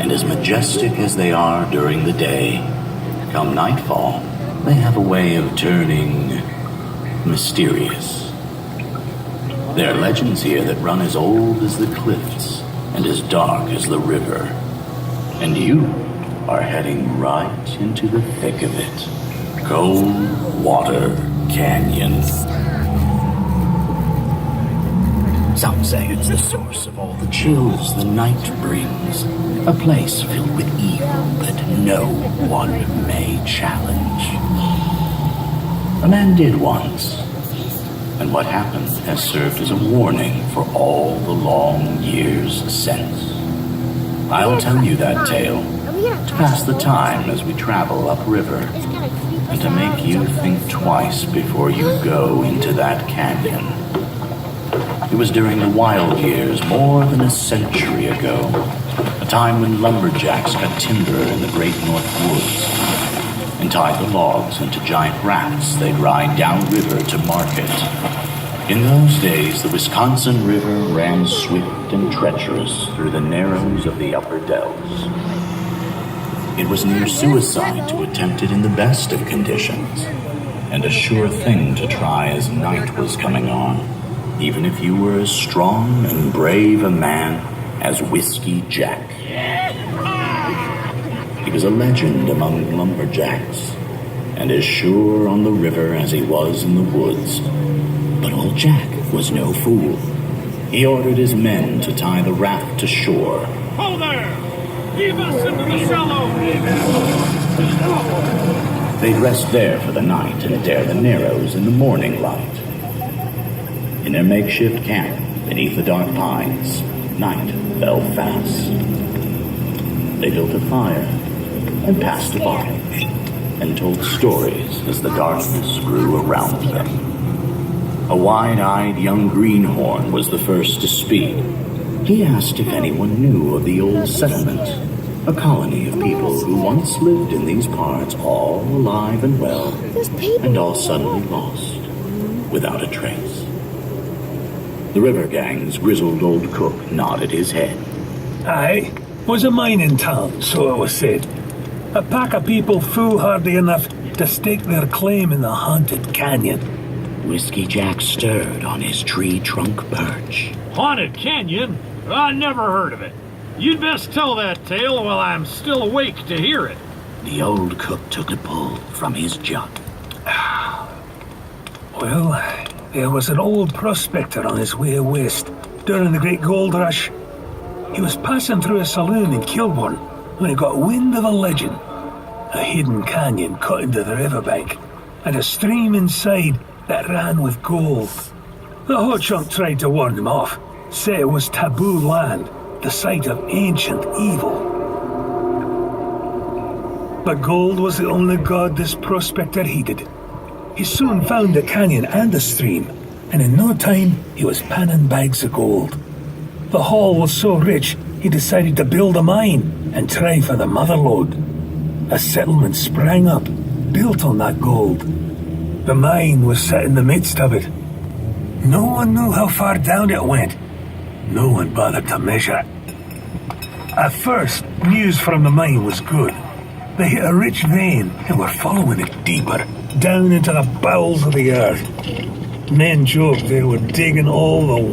and as majestic as they are during the day, come nightfall, they have a way of turning mysterious. There are legends here that run as old as the cliffs and as dark as the river. And you are heading right into the thick of it. Coldwater Canyon. Some say it's the source of all the chills the night brings. A place filled with evil that no one may challenge. A man did once, and what happened has served as a warning for all the long years since. I'll tell you that tale to pass the time as we travel upriver, and to make you think twice before you go into that canyon. It was during the wild years more than a century ago, a time when lumberjacks cut timber in the great North Woods and tied the logs into giant rafts they'd ride downriver to market. In those days, the Wisconsin River ran swift and treacherous through the narrows of the upper dells. It was near suicide to attempt it in the best of conditions, and a sure thing to try as night was coming on, even if you were as strong and brave a man as Whiskey Jack. He was a legend among lumberjacks, and as sure on the river as he was in the woods. But old Jack was no fool. He ordered his men to tie the raft to shore. Ho there! Heave us into the shallow! They'd rest there for the night and dare the narrows in the morning light. In their makeshift camp beneath the dark pines, night fell fast. They built a fire and passed a bottle and told stories as the darkness grew around them. A wide-eyed young greenhorn was the first to speak. He asked if anyone knew of the old settlement, a colony of people who once lived in these parts, all alive and well, and all suddenly lost, without a trace. The river gang's grizzled old cook nodded his head. Aye, was a mining town, so it was said. A pack of people foolhardy enough to stake their claim in the haunted canyon. Whiskey Jack stirred on his tree trunk perch. Haunted Canyon? I never heard of it. You'd best tell that tale while I'm still awake to hear it. The old cook took a pull from his jug. Well, there was an old prospector on his way west during the Great Gold Rush. He was passing through a saloon in Kilbourne when he got wind of a legend. A hidden canyon cut into the riverbank, and a stream inside that ran with gold. The ho-chunk tried to warn him off, said it was taboo land, the site of ancient evil. But gold was the only god this prospector heeded. He soon found the canyon and the stream, and in no time he was panning bags of gold. The haul was so rich, he decided to build a mine and try for the mother lode. A settlement sprang up, built on that gold. The mine was set in the midst of it. No one knew how far down it went. No one bothered to measure. At first, news from the mine was good. They hit a rich vein and were following it deeper, down into the bowels of the earth. Men joked they were digging all the way